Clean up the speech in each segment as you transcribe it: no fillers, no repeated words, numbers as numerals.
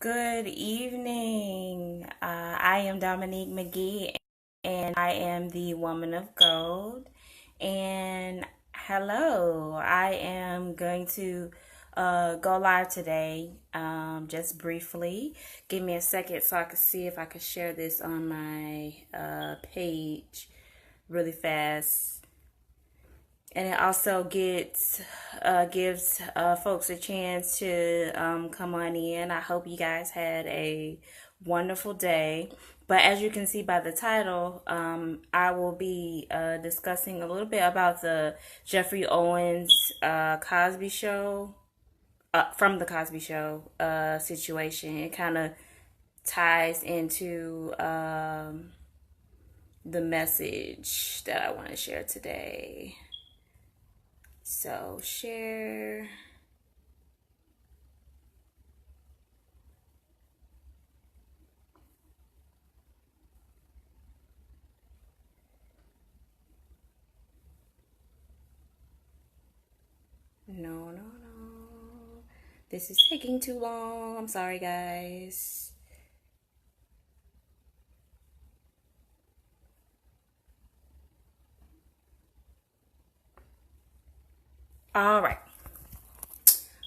Good evening. I am Dominique McGee, and I am the Woman of Gold. And hello, I am going to go live today, just briefly. Give me a second so I can see if I can share this on my page really fast. And it also gives folks a chance to come on in. I hope you guys had a wonderful day. But as you can see by the title, I will be discussing a little bit about the Geoffrey Owens Cosby show, from the Cosby Show situation. It kind of ties into the message that I want to share today. So share. No, no, no. This is taking too long. I'm sorry, guys. All right.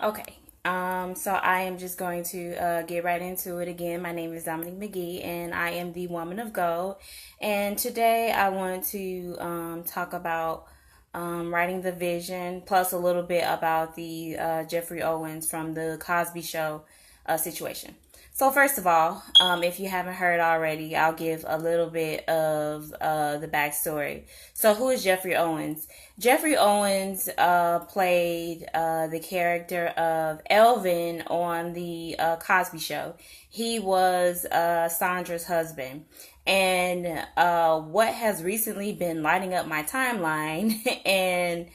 Okay. So I am just going to get right into it again. My name is Dominique McGee, and I am the Woman of Gold. And today I want to talk about writing the vision, plus a little bit about the Geoffrey Owens from the Cosby Show situation. So first of all, if you haven't heard already, I'll give a little bit of the backstory. So who is Geoffrey Owens? Geoffrey Owens played the character of Elvin on the Cosby Show. He was Sandra's husband. And what has recently been lighting up my timeline and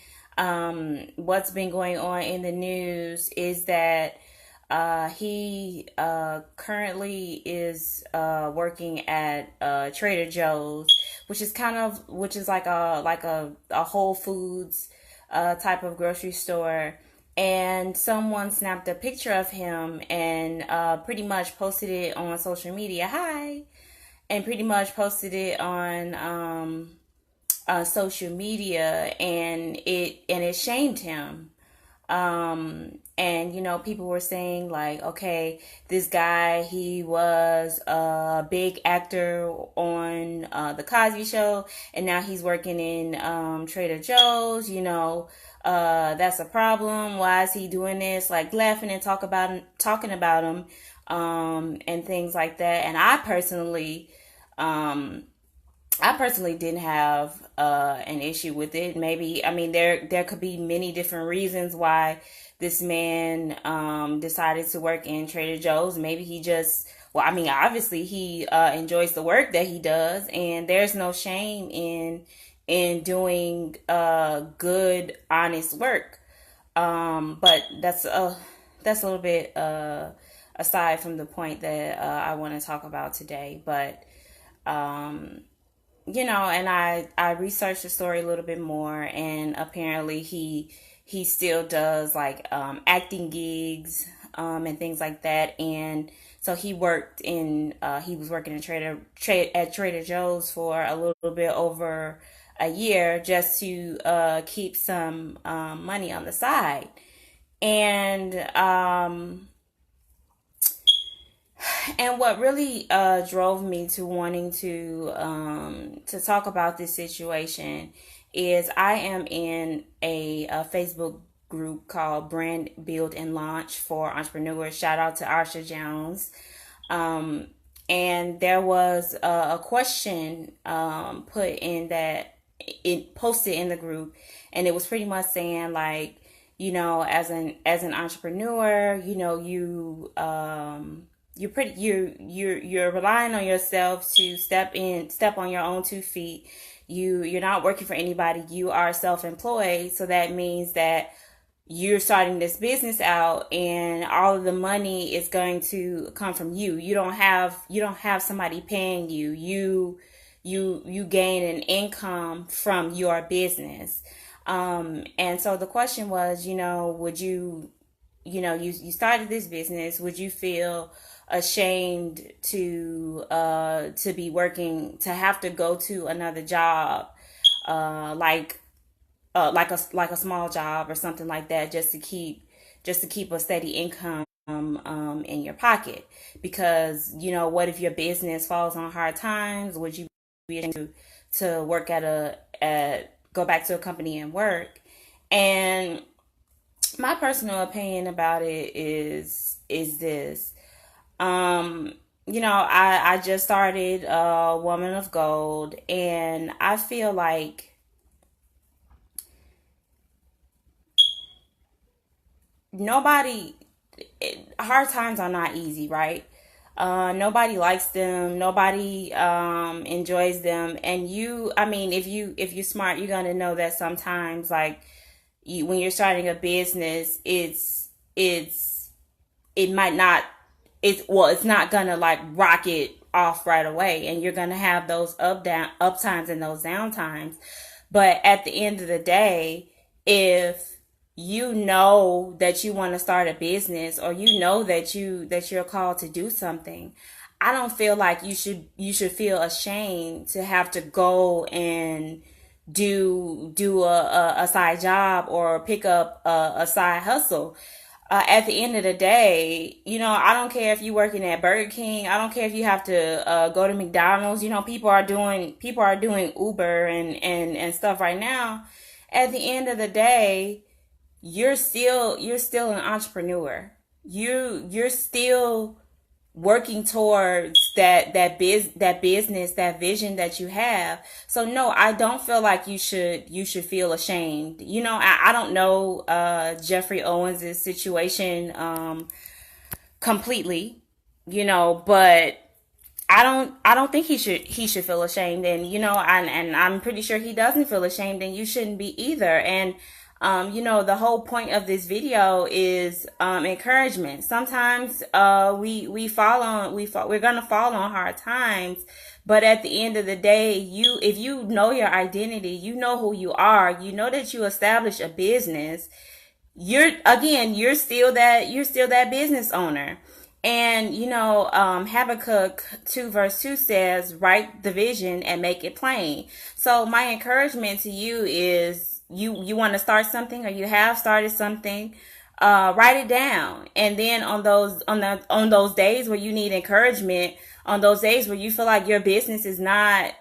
what's been going on in the news is that he currently is working at Trader Joe's, which is like a Whole Foods type of grocery store. And someone snapped a picture of him and pretty much posted it on social media. Hi, and pretty much posted it on social media, and it shamed him. And people were saying like, okay, this guy, he was a big actor on the Cosby Show, and now he's working in Trader Joe's. That's a problem. Why is he doing this? Like laughing and talking about him, and things like that. And I personally didn't have an issue with it. Maybe, I mean, there could be many different reasons why this man decided to work in Trader Joe's. Maybe he just, well, I mean, obviously he enjoys the work that he does, and there's no shame in doing good, honest work. But that's a little bit aside from the point that I want to talk about today. But um, and I researched the story a little bit more, and apparently he still does like acting gigs and things like that. And so he was working at Trader Joe's for a little bit over a year just to keep some money on the side. And what really drove me to wanting to talk about this situation is I am in a Facebook group called Brand Build and Launch for Entrepreneurs. Shout out to Arsha Jones. And there was a question put in that it posted in the group, and it was pretty much saying like, as an entrepreneur, you're relying on yourself to step on your own 2 feet. You're not working for anybody. You are self-employed. So that means that you're starting this business out, and all of the money is going to come from you. You don't have somebody paying you. You gain an income from your business. And so the question was, would you you started this business, would you feel ashamed to be working, to have to go to another job, uh, like like a small job or something like that, just to keep a steady income in your pocket? Because what if your business falls on hard times? Would you be able to work at go back to a company and work? And my personal opinion about it is this. I just started Woman of Gold, and I feel like nobody hard times are not easy, right? Nobody likes them. Nobody enjoys them. And I mean, if you're smart, you're gonna know that sometimes, like, when you're starting a business, it might not it's not gonna like rocket off right away, and you're gonna have those up times and those down times. But at the end of the day, if you know that you want to start a business, or you know that you're called to do something, I don't feel like you should feel ashamed to have to go and do a side job or pick up a side hustle. At the end of the day, I don't care if you're working at Burger King. I don't care if you have to go to McDonald's. People are doing Uber and stuff right now. At the end of the day, you're still an entrepreneur. You're still working towards that business, that vision that you have. So no, I don't feel like you should feel ashamed. I don't know Geoffrey Owens' situation completely, but I don't think he should feel ashamed. And and I'm pretty sure he doesn't feel ashamed, and you shouldn't be either. And the whole point of this video is encouragement. Sometimes we're gonna fall on hard times, but at the end of the day, if you know your identity, you know who you are, you know that you establish a business, you're still that business owner. And Habakkuk 2 verse 2 says, write the vision and make it plain. So my encouragement to you is, you want to start something, or you have started something, write it down. And then on those days where you need encouragement, on those days where you feel like your business is not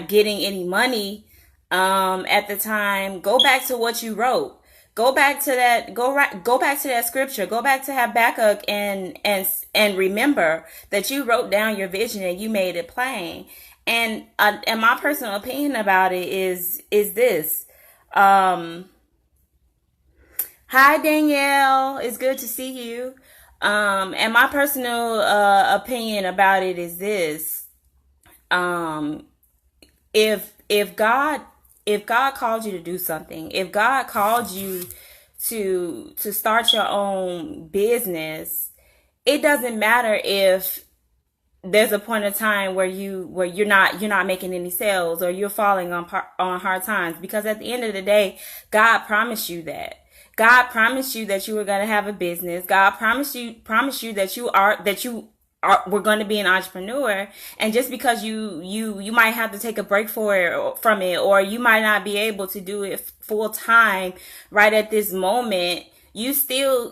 getting any money at the time, go back to what you wrote. Go back to that. Go back to that scripture. Go back to Habakkuk and remember that you wrote down your vision and you made it plain. And my personal opinion about it is this. Hi Danielle, it's good to see you. And my personal opinion about it is this. Um, if God called you to do something, if God called you to start your own business, it doesn't matter if there's a point of time where you're not making any sales, or you're falling on hard times, because at the end of the day, God promised you that. God promised you that you were going to have a business. God promised you that we're going to be an entrepreneur. And just because you might have to take a break from it, or you might not be able to do it full time right at this moment, you still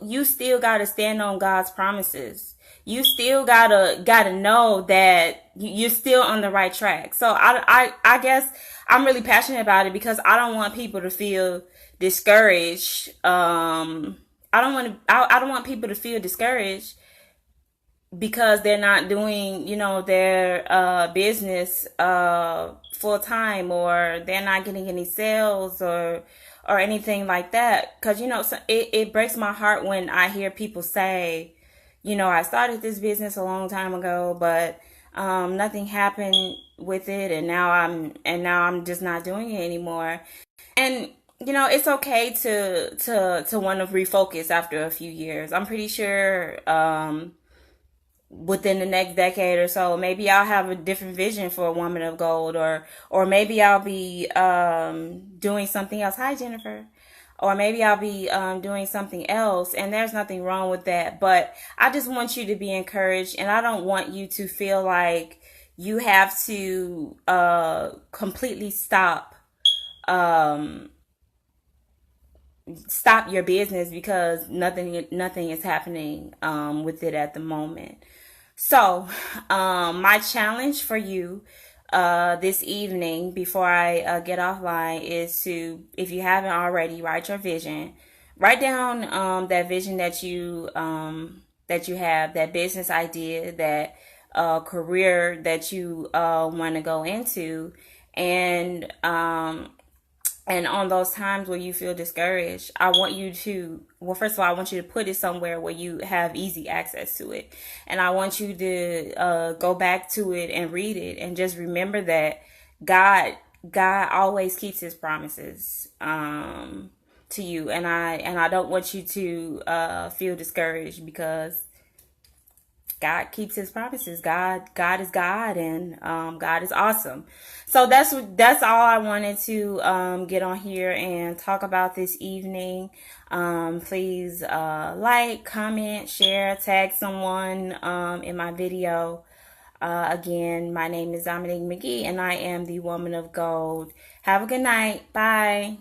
got to stand on God's promises. You still gotta know that you're still on the right track. So I guess I'm really passionate about it, because I don't want people to feel discouraged. I don't want people to feel discouraged because they're not doing, their business full time, or they're not getting any sales, or anything like that. Because so it breaks my heart when I hear people say, I started this business a long time ago, but nothing happened with it, and now I'm just not doing it anymore. And it's okay to want to refocus after a few years. I'm pretty sure within the next decade or so, maybe I'll have a different vision for a Woman of Gold, or maybe I'll be doing something else. Hi, Jennifer. or maybe I'll be doing something else, and there's nothing wrong with that. But I just want you to be encouraged, and I don't want you to feel like you have to completely um, stop your business because nothing is happening with it at the moment. So, my challenge for you this evening before I get offline is to, if you haven't already, write your vision. Write down that vision that you have, that business idea, that career that you want to go into, and and on those times where you feel discouraged, I want you to, well, first of all, I want you to put it somewhere where you have easy access to it. And I want you to go back to it and read it, and just remember that God, God always keeps his promises to you. And I don't want you to feel discouraged, because God keeps his promises. God is God, and God is awesome. So that's all I wanted to get on here and talk about this evening. Please like, comment, share, tag someone in my video. Again, my name is Dominique McGee, and I am the Woman of Gold. Have a good night. Bye.